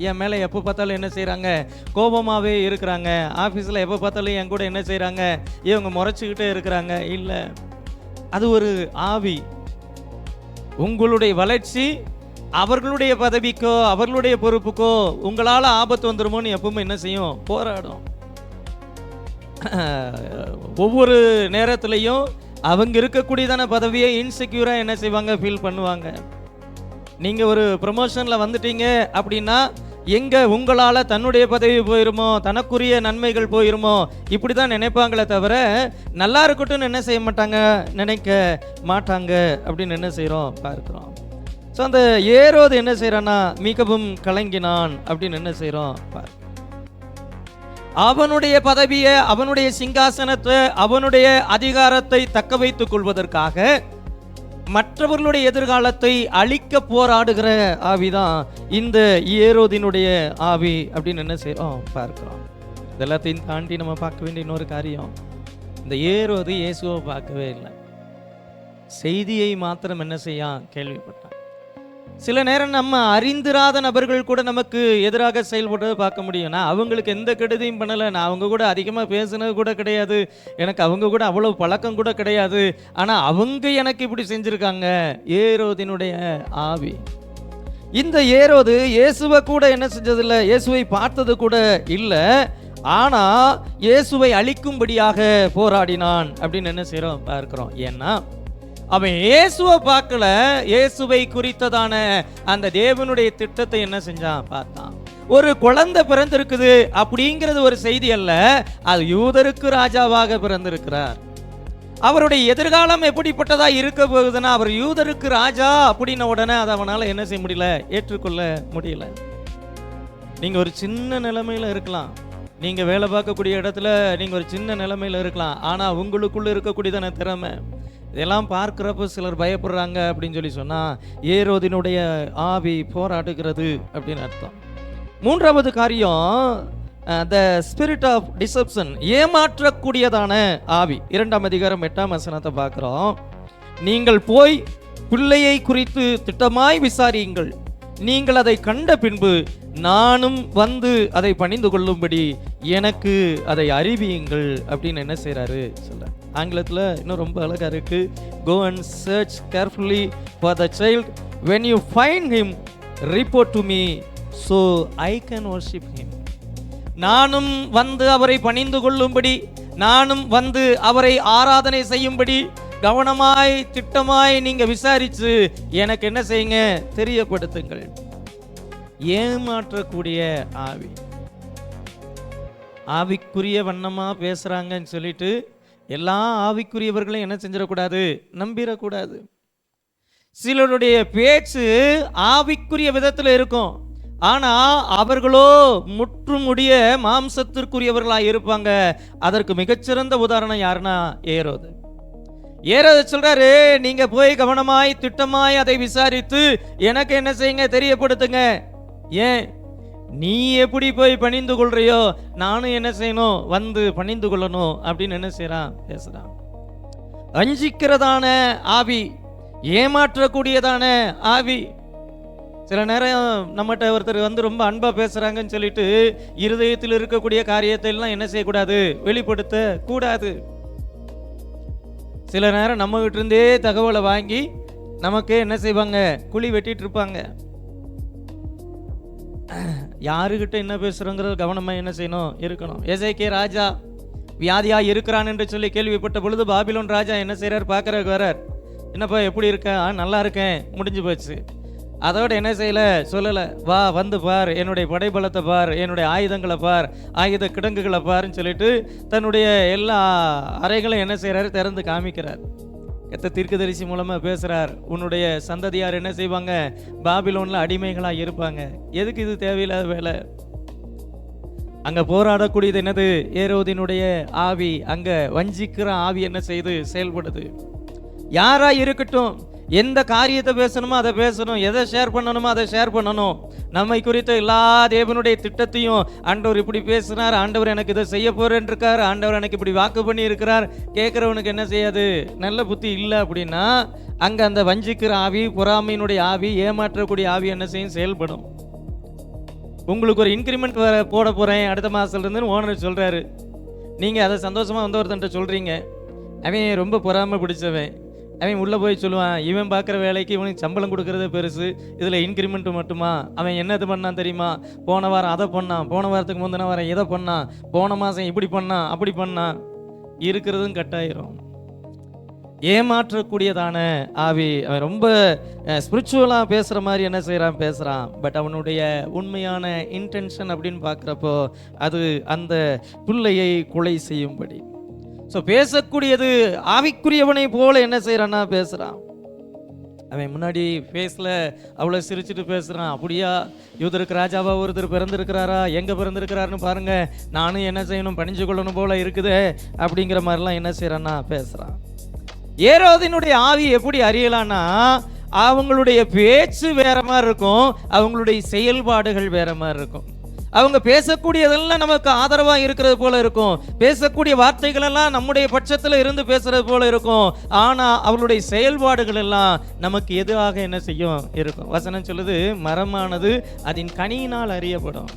என் மேலே எப்போ பார்த்தாலும் என்ன செய்கிறாங்க, கோபமாகவே இருக்கிறாங்க, ஆஃபீஸில் எப்போ பார்த்தாலும் என் கூட என்ன செய்கிறாங்க, இவங்க முறைச்சிக்கிட்டே இருக்கிறாங்க. இல்லை, அது ஒரு ஆவி. உங்களுடைய வளர்ச்சி அவர்களுடைய பதவிக்கோ அவர்களுடைய பொறுப்புக்கோ உங்களால் ஆபத்து வந்துருமோன்னு எப்பவுமே என்ன செய்யும், போராடும். ஒவ்வொரு நேரத்திலையும் அவங்க இருக்கக்கூடியதான பதவியை இன்செக்யூராக என்ன செய்வாங்க, ஃபீல் பண்ணுவாங்க. நீங்கள் ஒரு ப்ரமோஷனில் வந்துட்டீங்க அப்படின்னா எங்கே உங்களால் தன்னுடைய பதவி போயிருமோ, தனக்குரிய நன்மைகள் போயிருமோ, இப்படி தான் நினைப்பாங்களே தவிர நல்லா இருக்கட்டும்னு என்ன செய்ய மாட்டாங்க, நினைக்க மாட்டாங்க அப்படின்னு என்ன செய்கிறோம் பார்க்குறோம். ஸோ அந்த ஏரோது என்ன செய்கிறான்னா மிகவும் கலங்கினான் அப்படின்னு என்ன செய்கிறோம் பார்க்கிறோம். அவனுடைய பதவியை, அவனுடைய சிங்காசனத்தை, அவனுடைய அதிகாரத்தை தக்க வைத்துக் கொள்வதற்காக மற்றவர்களுடைய எதிர்காலத்தை அழிக்க போராடுகிற ஆவிதான் இந்த ஏரோதினுடைய ஆவி அப்படின்னு என்ன செய்கிறோம் பார்க்கிறோம். இதெல்லாத்தையும் தாண்டி நம்ம பார்க்க வேண்டிய இன்னொரு காரியம், இந்த ஏரோது இயேசுவை பார்க்கவே இல்லை, செய்தியை மாத்திரம் என்ன செய்ய கேள்விப்பட்டான். சில நேரம் நம்ம அறிந்திராத நபர்கள் கூட நமக்கு எதிராக செயல்படுறதை பார்க்க முடியும். நான் அவங்களுக்கு எந்த கெடுதியும் பண்ணலை, நான் அவங்க கூட அதிகமாக பேசுனது கூட கிடையாது, எனக்கு அவங்க கூட அவ்வளோ பழக்கம் கூட கிடையாது, ஆனால் அவங்க எனக்கு இப்படி செஞ்சுருக்காங்க. ஏரோதினுடைய ஆவி. இந்த ஏரோது இயேசுவை கூட என்ன செஞ்சதில்லை, இயேசுவை பார்த்தது கூட இல்லை, ஆனால் இயேசுவை அழிக்கும்படியாக போராடினான் அப்படின்னு என்ன செய்கிறோம் பார்க்கிறோம். ஏன்னா அவன் இயேசுவை பார்க்கல, இயேசுவை குறித்ததான அந்த தேவனுடைய திட்டத்தை என்ன செஞ்சான் பார்த்தான். ஒரு குழந்தை பிறந்திருக்குது அப்படிங்கிறது ஒரு செய்தி அல்ல, அது யூதருக்கு ராஜாவாக பிறந்திருக்கிறார். அவருடைய எதிர்காலம் எப்படிப்பட்டதா இருக்க போகுதுன்னா, அவர் யூதருக்கு ராஜா அப்படின்ன உடனே அதை அவனால் என்ன செய்ய முடியல, ஏற்றுக்கொள்ள முடியல. நீங்கள் ஒரு சின்ன நிலைமையில் இருக்கலாம், நீங்கள் வேலை பார்க்கக்கூடிய இடத்துல நீங்கள் ஒரு சின்ன நிலைமையில் இருக்கலாம், ஆனால் உங்களுக்குள்ள இருக்கக்கூடியதான திறமை இதெல்லாம் பார்க்குறப்ப சிலர் பயப்படுறாங்க அப்படின்னு சொல்லி சொன்னால் ஏரோதினுடைய ஆவி போராடுகிறது அப்படின்னு அர்த்தம். 3வது காரியம், த ஸ்பிரிட் ஆஃப் டிசப்ஷன், ஏமாற்றக்கூடியதான ஆவி. 2ஆம் அதிகாரம் 8ஆம் வசனத்தை பார்க்குறோம். நீங்கள் போய் பிள்ளையை குறித்து திட்டமாய் விசாரியுங்கள், நீங்கள் அதை கண்ட பின்பு நானும் வந்து அதை பணிந்து கொள்ளும்படி எனக்கு அதை அறிவியுங்கள் அப்படின்னு என்ன செய்கிறாரு சொல்ல. ஆங்கிலத்தில் இன்னும் ரொம்ப அழகாக இருக்கு. Go and search carefully for the child. When you find him, report to me so I can worship him. நானும் வந்து அவரை பணிந்து கொள்ளும்படி, நானும் வந்து அவரை ஆராதனை செய்யும்படி கவனமாய் திட்டமாய் நீங்க விசாரிச்சு எனக்கு என்ன செய்யுங்க, தெரியப்படுத்துங்கள். ஏமாற்றக்கூடிய ஆவி. ஆவிக்குரிய வண்ணமாக பேசுகிறாங்கன்னு சொல்லிட்டு எல்லா ஆவிக்குரியவர்களையும் என்ன செஞ்சிடக்கூடாது, நம்பிடக்கூடாது. சிலருடைய பேச்சு ஆவிக்குரிய விதத்தில் இருக்கும், ஆனால் அவர்களோ முற்றுமுடிய மாம்சத்திற்குரியவர்களாக இருப்பாங்க. அதற்கு மிகச்சிறந்த உதாரணம் யாருன்னா ஏரோது. ஏரோது சொல்றாரு, நீங்க போய் கவனமாய் திட்டமாய் அதை விசாரித்து எனக்கு என்ன செய்யுங்க, தெரியப்படுத்துங்க. ஏன் நீ எப்படி போய் பணிந்து கொள்றியோ நானும் என்ன செய்யணும், வந்து பணிந்து கொள்ளணும் அப்படின்னு என்ன செய்யறான், பேசுறான். வஞ்சிக்கிறதான ஆவி, ஏமாற்றக்கூடியதான ஆவி. சில நேரம் நம்மகிட்ட ஒருத்தர் வந்து ரொம்ப அன்பா பேசுறாங்கன்னு சொல்லிட்டு இருதயத்தில் இருக்கக்கூடிய காரியத்தை எல்லாம் என்ன செய்யக்கூடாது, வெளிப்படுத்த கூடாது. சில நேரம் நம்ம கிட்ட இருந்தே தகவலை வாங்கி நமக்கு என்ன செய்வாங்க, குழி வெட்டிட்டு இருப்பாங்க. யாருக்கிட்ட என்ன பேசுறோங்கிறது கவனமா என்ன செய்யணும், இருக்கணும். எசேக்கியா ராஜா வியாதியா இருக்கிறான் என்று சொல்லி கேள்விப்பட்ட பொழுது பாபிலோன் ராஜா என்ன செய்யறார், பார்க்கறதுக்கு வரார். என்னப்பா எப்படி இருக்க? நல்லா இருக்கேன், முடிஞ்சு போச்சு. அதோட என்ன செய்யல, சொல்லலை, வா வந்து பார், என்னுடைய படைபலத்தை பார், என்னுடைய ஆயுதங்களை பார், ஆயுத கிடங்குகளை பாருன்னு சொல்லிட்டு தன்னுடைய எல்லா அறைகளும் என்ன செய்யறாரு, திறந்து காமிக்கிறார். எத்த தீர்க்கதரிசி மூலமாக பேசுகிறார், உன்னுடைய சந்ததியார் என்ன செய்வாங்க, பாபிலோனில் அடிமைகளாக இருப்பாங்க. எதுக்கு இது தேவையில்லாத வேலை? அங்கே போராடக்கூடியது என்னது, ஏரோதினுடைய ஆவி. அங்கே வஞ்சிக்கிற ஆவி என்ன செய்து செயல்படுது. யாரா இருக்கட்டும், எந்த காரியத்தை பேசணுமோ அதை பேசணும், எதை ஷேர் பண்ணணுமோ அதை ஷேர் பண்ணணும். நம்மை குறித்த எல்லா தேவனுடைய திட்டத்தையும், ஆண்டவர் இப்படி பேசுனார், ஆண்டவர் எனக்கு இதை செய்ய போறேன்னு இருக்கார், ஆண்டவர் எனக்கு இப்படி வாக்கு பண்ணி இருக்கிறார், கேட்குறவனுக்கு என்ன செய்யாது, நல்ல புத்தி இல்லை அப்படின்னா அங்கே அந்த வஞ்சிக்கிற ஆவி, பொறாமையினுடைய ஆவி, ஏமாற்றக்கூடிய ஆவி என்ன செய்யும், செயல்படும். உங்களுக்கு ஒரு இன்க்ரிமெண்ட் போட போகிறேன் அடுத்த மாதத்துலேருந்து ஓனர் சொல்கிறாரு. நீங்கள் அதை சந்தோஷமாக வந்து ஒருத்தன்ட்ட சொல்கிறீங்க. அவன் ரொம்ப பொறாமை பிடிச்சவன். அவன் உள்ளே போய் சொல்லுவான், இவன் பார்க்குற வேலைக்கு இவனுக்கு சம்பளம் கொடுக்குறதே பெருசு, இதில் இன்க்ரிமெண்ட்டு மட்டுமா? அவன் என்னது பண்ணான் தெரியுமா? போன வாரம் அதை பண்ணான், போன வாரத்துக்கு முந்தின வாரம் இதை பண்ணான், போன மாதம் இப்படி பண்ணான், அப்படி பண்ணான். இருக்கிறதும் கட்டாயிரும். ஏமாற்றக்கூடியதான ஆவி. அவன் ரொம்ப ஸ்பிரிச்சுவலாக பேசுகிற மாதிரி என்ன செய்கிறான், பேசுகிறான். பட் அவனுடைய உண்மையான இன்டென்ஷன் அப்படின்னு பார்க்குறப்போ அது அந்த பிள்ளையை கொலை செய்யும்படி. ஸோ பேசக்கூடியது ஆவிக்குரியவனை போல என்ன செய்கிறான்னா பேசுகிறான். அவன் முன்னாடி ஃபேஸில் அவ்வளோ சிரிச்சுட்டு பேசுகிறான். அப்படியா, யூதருக்கு ராஜாவா ஒருத்தர் பிறந்திருக்கிறாரா, எங்கே பிறந்திருக்கிறாருன்னு பாருங்கள், நானும் என்ன செய்யணும், பணிஞ்சு கொள்ளணும் போல இருக்குது அப்படிங்கிற மாதிரிலாம் என்ன செய்கிறான்னா பேசுகிறான். ஏரோதினுடைய ஆவி எப்படி அறியலான்னா, அவங்களுடைய பேச்சு வேற மாதிரி இருக்கும், அவங்களுடைய செயல்பாடுகள் வேற மாதிரி இருக்கும். அவங்க பேசக்கூடியதெல்லாம் நமக்கு ஆதரவாக இருக்கிறது போல இருக்கும், பேசக்கூடிய வார்த்தைகள் எல்லாம் நம்முடைய பட்சத்தில் இருந்து பேசுறது போல இருக்கும். ஆனால் அவளுடைய செயல்பாடுகள் எல்லாம் நமக்கு எதிராக என்ன செய்யும், இருக்கும். வசனம் சொல்லுது, மரமானது அதன் கனியினால் அறியப்படும்.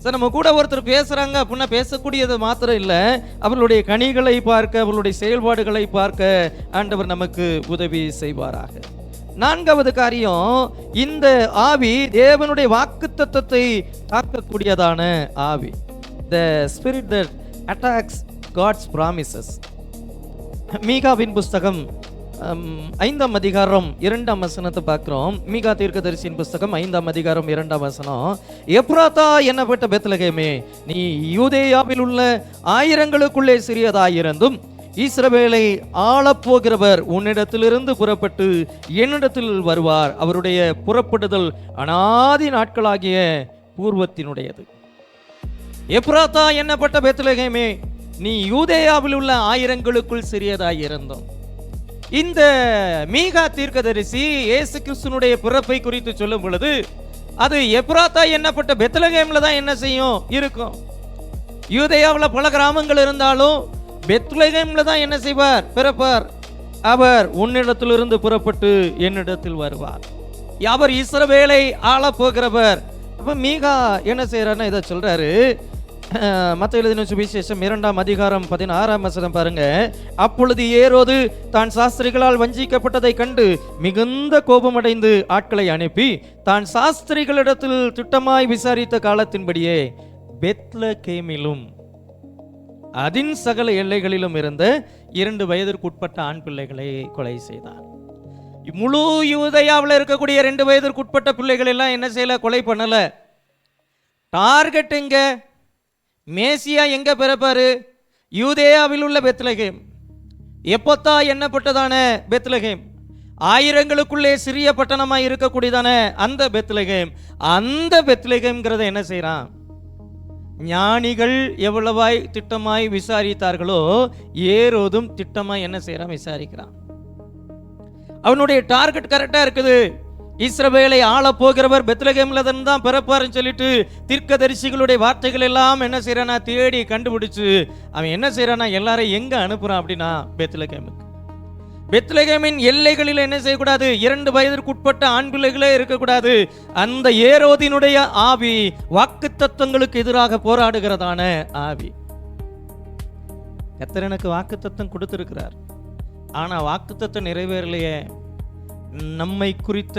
சார் நம்ம கூட ஒருத்தர் பேசுகிறாங்க அப்படின்னா பேசக்கூடியது மாத்திரம் இல்லை, அவர்களுடைய கனிகளை பார்க்க, அவர்களுடைய செயல்பாடுகளை பார்க்க ஆண்டவர் நமக்கு உதவி செய்வாராக. நான்காவது காரியம், இந்த ஆவி தேவனுடைய வாக்குத்தத்தத்தை காக்கக்கூடியதான ஆவி. The spirit that attacks God's promises. மீகாவின் புஸ்தகம் 5ஆம் அதிகாரம் 2ஆம் வசனத்தை பார்க்கிறோம். மீகா தீர்க்கதரிசியின் புஸ்தகம் 5ஆம் அதிகாரம் 2ஆம் வசனம். எப்ராத்தா என்னப்பட்ட பெத்லகேமே, நீ யூதேயாவில் உள்ள ஆயிரங்களுக்குள்ளே சிறியதாயிருந்தும் இஸ்ரவேலை ஆளப்போகிறவர் உன்னிடத்திலிருந்து புறப்பட்டு என்னிடத்தில் வருவார். அவருடைய புறப்படுதல் அநாதி நாட்களாகிய பூர்வத்தினுடையது. எப்ராத்தா என்னப்பட்ட பெத்லகேமே, நீ யூதேயாவில் உள்ள ஆயிரங்களுக்குள் சிறியதாயிருந்தும். இந்த மீகா தீர்க்கதரிசி இயேசு கிறிஸ்துனுடைய பிறப்பை குறித்து சொல்லும் பொழுது அது எப்ராத்தா என்னப்பட்ட பெத்லகேம்ல தான் என்ன செய்யும், இருக்கும். யூதேயாவில் பல கிராமங்கள் இருந்தாலும் பெத்லகேம்ல தான் என்ன செய்வார், பிறப்பார். அவர் உன்னிடத்திலிருந்து புறப்பட்டு என்னிடத்தில் வருவார். அவர் இஸ்ரவேலை ஆளப் போகிறவர். அப்ப மீகா என்ன செய்யறாருன்னா இதை சொல்றாரு. மத்தேயு எழுதின சுவிசேஷம் 2ஆம் அதிகாரம் 16ஆம் வசனம் பாருங்க. அப்பொழுது ஏரோது தான் சாஸ்திரிகளால் வஞ்சிக்கப்பட்டதை கண்டு மிகுந்த கோபமடைந்து ஆட்களை அனுப்பி தான் சாஸ்திரிகளிடத்தில் திட்டமாய் விசாரித்த காலத்தின்படியே பெத்லகேமிலும் அதின் சகல எல்லைகளிலும் இருந்த 2 வயதிற்குட்பட்ட ஆண் பிள்ளைகளை கொலை செய்தார். முழு யூதேயாவில் இருக்கக்கூடிய 2 வயதிற்குட்பட்ட பிள்ளைகள் எல்லாம் என்ன செய்யல, கொலை பண்ணல. டார்கெட் எங்க, மேசியா எங்க பிறப்பாரு? யூதேயாவில் உள்ள பெத்லகேம். எப்போத்தா எண்ணப்பட்டதான பெத்லகேம், ஆயிரங்களுக்குள்ளே சிறிய பட்டணமாய் இருக்கக்கூடியதான அந்த பெத்லகேம். அந்த பெத்லகேம்ங்கிறத என்ன செய்யறான்? ஞானிகள் எவ்வளவாய் திட்டமாய் விசாரித்தார்களோ ஏரோதும் திட்டமாய் என்ன செய்யறான்? விசாரிக்கிறான். அவனுடைய டார்கெட் கரெக்டா இருக்குது. இஸ்ரவேலை ஆள போகிறவர் பெத்லகேம்ல தான் பிறப்பாருன்னு சொல்லிட்டு தீர்க்கதரிசிகளுடைய வார்த்தைகள் எல்லாம் என்ன செய்யறானா தேடி கண்டுபிடிச்சு அவன் என்ன செய்யறானா எல்லாரையும் எங்க அனுப்புறான் அப்படின்னா பெத்லகேமுக்கு. பெத்லகேமின் எல்லைகளில் என்ன செய்யக்கூடாது? 2 வயதிற்குட்பட்ட ஆண் பிள்ளைகளே இருக்கக்கூடாது. அந்த ஏரோதினுடைய ஆவி வாக்குத்தத்தங்களுக்கு எதிராக போராடுகிறதான ஆவி. கர்த்தர் எனக்கு வாக்குத்தத்தம் கொடுத்திருக்கிறார், ஆனா வாக்குத்தத்தம் நிறைவேறலையே. நம்மை குறித்த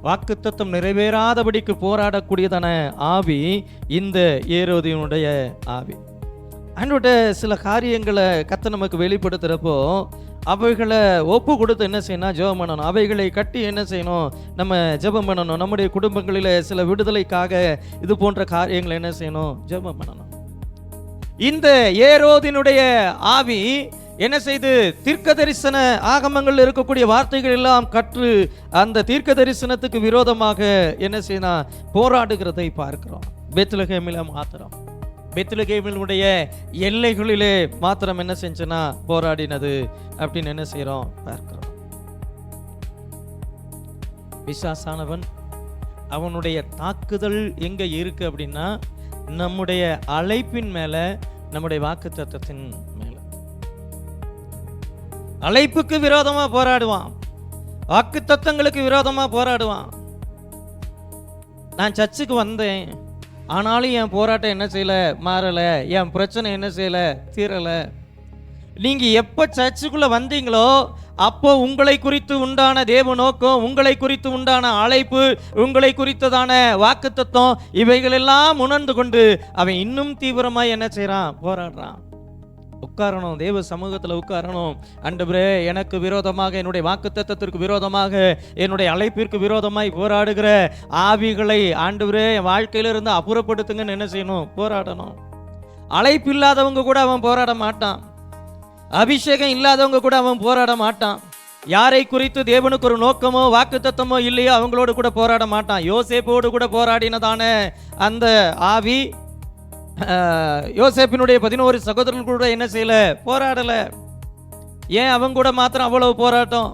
வாக்குத்தத்தம் நிறைவேறாதபடிக்கு போராடக்கூடியதான ஆவி இந்த ஏரோதினுடைய ஆவி. அவனோட சில காரியங்களை கர்த்தர் நமக்கு வெளிப்படுத்துறப்போ அவைகளை ஒப்பு கொடுத்து என்ன செய்யணும்? ஜெபம் பண்ணணும். அவைகளை கட்டி என்ன செய்யணும்? நம்ம ஜெபம் பண்ணணும். நம்முடைய குடும்பங்களில் சில விடுதலைக்காக இது போன்ற காரியங்களை என்ன செய்யணும்? ஜெபம் பண்ணணும். இந்த ஏரோதினுடைய ஆவி என்ன செய்து தீர்க்க தரிசன ஆகமங்கள் இருக்கக்கூடிய வார்த்தைகள் எல்லாம் கற்று அந்த தீர்க்க தரிசனத்துக்கு விரோதமாக என்ன செய்யணும்? போராடுகிறதை பார்க்கிறோம். பெத்லகேமில மாத்திரம், பெத்லகேமினுடைய எல்லைகளிலே மாத்திரம் என்ன செஞ்சனா போராடினது அப்படின்னு என்ன செய்யறோம்? பார்க்கிறோம். பிசாசானவன் அவனுடைய தாக்குதல் எங்க இருக்கு அப்படின்னா நம்முடைய அழைப்பின் மேல, நம்முடைய வாக்குத்தத்தத்தின் மேல. அழைப்புக்கு விரோதமா போராடுவான், வாக்குத்தத்தங்களுக்கு விரோதமா போராடுவான். நான் சர்ச்சுக்கு வந்தேன், ஆனாலும் என் போராட்டம் என்ன செய்யல? மாறல. என் பிரச்சனை என்ன செய்யல? தீரல. நீங்க எப்ப சர்ச்சுக்குள்ள வந்தீங்களோ அப்போ உங்களை குறித்து உண்டான தேவ நோக்கம், உங்களை குறித்து உண்டான அழைப்பு, உங்களை குறித்ததான வாக்குத்தத்தம் இவைகளெல்லாம் உணர்ந்து கொண்டு அவன் இன்னும் தீவிரமாய் என்ன செய்யறான்? போராடுறான். உட்காரணும், தேவ சமூகத்தில் உட்காரணும். ஆண்டவரே, எனக்கு விரோதமாக, என்னுடைய வாக்குத்தத்தத்திற்கு விரோதமாக, என்னுடைய அழைப்பிற்கு விரோதமாய் போராடுகிற ஆவிகளை ஆண்டவரே என் வாழ்க்கையிலிருந்து அப்புறப்படுத்துங்கன்னு என்ன செய்யணும்? போராடணும். அழைப்பு இல்லாதவங்க கூட அவன் போராட மாட்டான். அபிஷேகம் இல்லாதவங்க கூட அவன் போராட மாட்டான். யாரை குறித்து தேவனுக்கு ஒரு நோக்கமோ வாக்குத்தத்தமோ இல்லையோ அவங்களோடு கூட போராட மாட்டான். யோசேப்போடு கூட போராடினதான அந்த ஆவி யோசேப்பினுடைய 11 சகோதரர்கள் கூட என்ன செய்யல? போராடல. ஏன் அவங்க கூட மாத்திரம் அவ்வளவு போராட்டம்?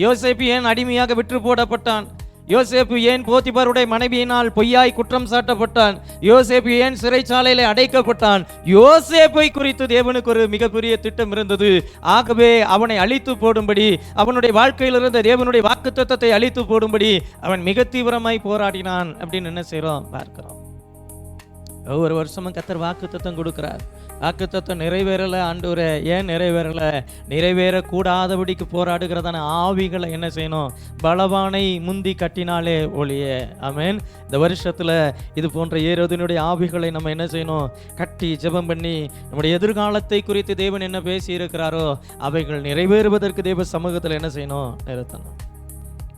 யோசேப்பு ஏன் அடிமையாக விற்று போடப்பட்டான்? யோசேப்பு ஏன் போத்திபாருடைய மனைவியினால் பொய்யாய் குற்றம் சாட்டப்பட்டான்? யோசேப்பு ஏன் சிறைச்சாலையில அடைக்கப்பட்டான்? யோசேப்பை குறித்து தேவனுக்கு ஒரு மிகப்பெரிய திட்டம் இருந்தது. ஆகவே அவனை அழித்து போடும்படி, அவனுடைய வாழ்க்கையில் இருந்த தேவனுடைய வாக்குத்தத்தத்தை அழித்து போடும்படி அவன் மிக தீவிரமாய் போராடினான் அப்படின்னு என்ன செய்யறோம்? பார்க்கிறோம். ஒவ்வொரு வருஷமும் கர்த்தர் வாக்குத்தத்தம் கொடுக்கிறார். வாக்குத்தத்தம் நிறைவேறல. ஆண்டவரே, ஏன் நிறைவேறல? நிறைவேறக்கூடாதபடிக்கு போராடுகிறதான ஆவிகளை என்ன செய்யணும்? பலவானை முந்தி கட்டினாலே ஒழிய. ஆமென். இந்த வருஷத்துல இது போன்ற ஏரோதினுடைய ஆவிகளை நம்ம என்ன செய்யணும்? கட்டி ஜெபம் பண்ணி நம்முடைய எதிர்காலத்தை குறித்து தேவன் என்ன பேசி இருக்கிறாரோ அவைகள் நிறைவேறுவதற்கு தேவ சமூகத்தில் என்ன செய்யணும்? நிறுத்தணும்.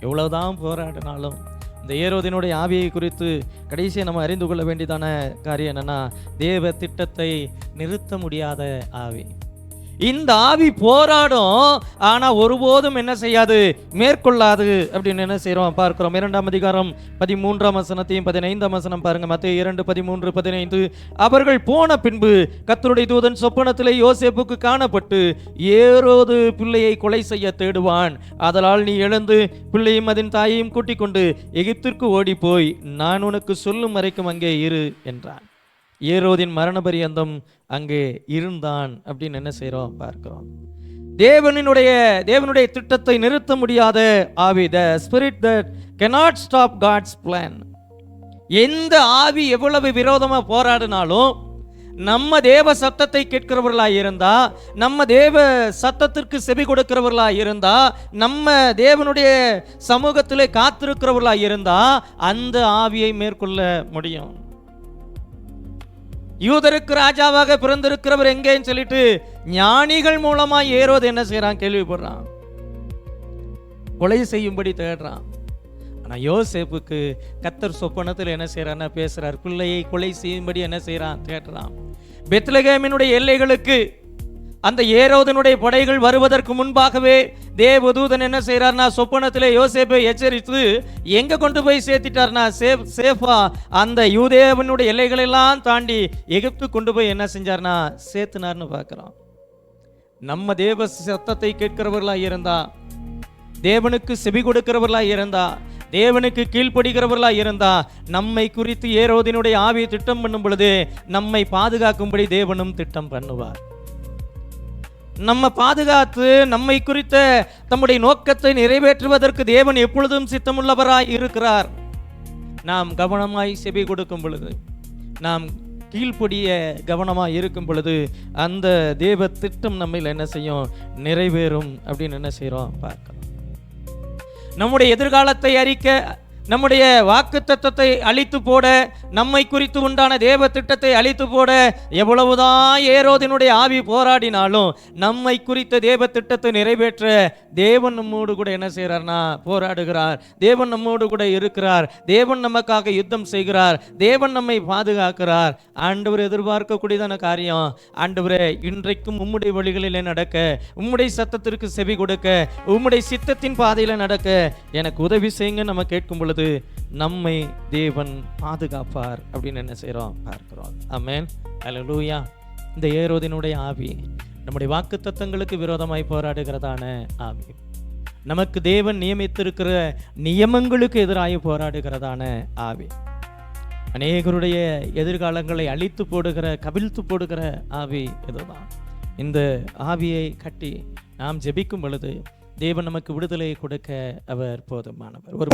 எவ்வளவுதான் போராடினாலும் இந்த ஏரோதினுடைய ஆவியை குறித்து கடைசியை நம்ம அறிந்து கொள்ள வேண்டியதான காரியம் என்னன்னா, தேவ திட்டத்தை நிறுத்த முடியாத ஆவி. இந்த ஆவி போராடும், ஆனா ஒருபோதும் என்ன செய்யாது? மேற்கொள்ளாது அப்படின்னு என்ன செய்யறோம்? பார்க்கிறோம். 2ஆம் அதிகாரம் 13ஆம் வசனத்தையும் 15ஆம் வசனம் பாருங்க. மத்தேயு 2:13-15. அவர்கள் போன பின்பு கர்த்தருடைய தூதன் சொப்பனத்திலே யோசேப்புக்கு காணப்பட்டு, ஏரோது பிள்ளையை கொலை செய்ய தேடுவான், ஆதலால் நீ எழுந்து பிள்ளையும் அதன் தாயையும் கூட்டிக் கொண்டு எகிப்திற்கு ஓடி போய் நான் உனக்கு சொல்லும் வரைக்கும் அங்கே இரு என்றான். ஏரோதின் மரண பரியந்தம் அங்கே இருந்தான் அப்படின்னு என்ன செய்யறோம்? பார்க்கிறோம். தேவனுடைய திட்டத்தை நிறுத்த முடியாத ஆவி, the spirit that cannot stop God's plan. எந்த ஆவி எவ்வளவு விரோதமா போராடினாலும் நம்ம தேவ சத்தத்தை கேட்கிறவர்களாக இருந்தா, நம்ம தேவ சத்தத்திற்கு செவி கொடுக்கிறவர்களாக இருந்தா, நம்ம தேவனுடைய சமூகத்திலே காத்திருக்கிறவர்களாக இருந்தா அந்த ஆவியை மேற்கொள்ள முடியும். யூதருக்கு ராஜாவாக பிறந்திருக்கிறவர் எங்கேன்னு சொல்லிட்டு ஞானிகள் மூலமா ஏரோது என்ன செய்யறான்? கேள்விப்படுறான். கொலை செய்யும்படி தேடுறான். ஆனால் யோசேப்புக்கு கர்த்தர் சொப்பனத்தில் என்ன செய்யறாருன்னா பேசுறார். பிள்ளையை கொலை செய்யும்படி என்ன செய்யறான் கேட்கிறான். பெத்லகேமினுடைய எல்லைகளுக்கு அந்த ஏரோதனுடைய படைகள் வருவதற்கு முன்பாகவே தேவதூதன் என்ன செய்யறார்னா சொப்பனத்திலே யோசேப்பை எச்சரித்து எங்க கொண்டு போய் சேர்த்திட்டார்னா சேஃபா அந்த யூதேவனுடைய எல்லைகளெல்லாம் தாண்டி எகிப்து கொண்டு போய் என்ன செஞ்சார்னா சேர்த்துனார்னு பார்க்கிறோம். நம்ம தேவ சத்தத்தை கேட்கிறவர்களா இருந்தா, தேவனுக்கு செவி கொடுக்கிறவர்களா இருந்தா, தேவனுக்கு கீழ்ப்படுகிறவர்களா இருந்தா, நம்மை குறித்து ஏரோதினுடைய ஆவி திட்டம் பண்ணும் பொழுது நம்மை பாதுகாக்கும்படி தேவனும் திட்டம் பண்ணுவார். நம்ம பாதுகாத்து நம்மை குறித்த தம்முடைய நோக்கத்தை நிறைவேற்றுவதற்கு தேவன் எப்பொழுதும் சித்தமுள்ளவராய் இருக்கிறார். நாம் கவனமாய் செவி கொடுக்கும் பொழுது, நாம் கீழ்ப்படிய கவனமாய் இருக்கும் பொழுது அந்த தேவ திட்டம் நம்மில் என்ன செய்யும், நிறைவேறும் அப்படின்னு என்ன செய்கிறோம் பார்க்கலாம். நம்முடைய எதிர்காலத்தை அறிக்க, நம்முடைய வாக்குத்தத்தத்தை அழித்து போட, நம்மை குறித்து உண்டான தேவ திட்டத்தை அழித்து போட எவ்வளவுதான் ஏரோதினுடைய ஆவி போராடினாலும் நம்மை குறித்த தேவ திட்டத்தை நிறைவேற்ற தேவன் நம்மோடு கூட என்ன செய்கிறார்னா போராடுகிறார். தேவன் நம்மோடு கூட இருக்கிறார். தேவன் நமக்காக யுத்தம் செய்கிறார். தேவன் நம்மை பாதுகாக்கிறார். ஆண்டவர் எதிர்பார்க்கக்கூடியதான காரியம், ஆண்டவரே இன்றைக்கும் உம்முடைய வழிகளிலே நடக்க, உம்முடைய சத்தத்திற்கு செவி கொடுக்க, உம்முடைய சித்தத்தின் பாதையில் நடக்க எனக்கு உதவி செய்யுங்க நம்ம கேட்கும் பொழுது நம்மை தேவன் பாதுகாப்பார் அப்படின்னு என்ன செய்கிறோம் பார்க்கிறோம். ஆமென், அல்லேலூயா. இந்த ஏரோதினுடைய ஆவி நம்முடைய வாக்குத்தத்தங்களுக்கு விரோதமாய் போராடுகிறதான ஆவி, நமக்கு தேவன் நியமித்திருக்கிற நியமங்களுக்கு எதிராக போராடுகிறதான ஆவி, அநேகருடைய எதிர்காலங்களை அழித்து போடுகிற, கவிழ்த்து போடுகிற ஆவி இதுதான். இந்த ஆவியை கட்டி நாம் ஜெபிக்கும் பொழுது தேவன் நமக்கு விடுதலை கொடுக்க அவர் போதுமானவர். ஒரு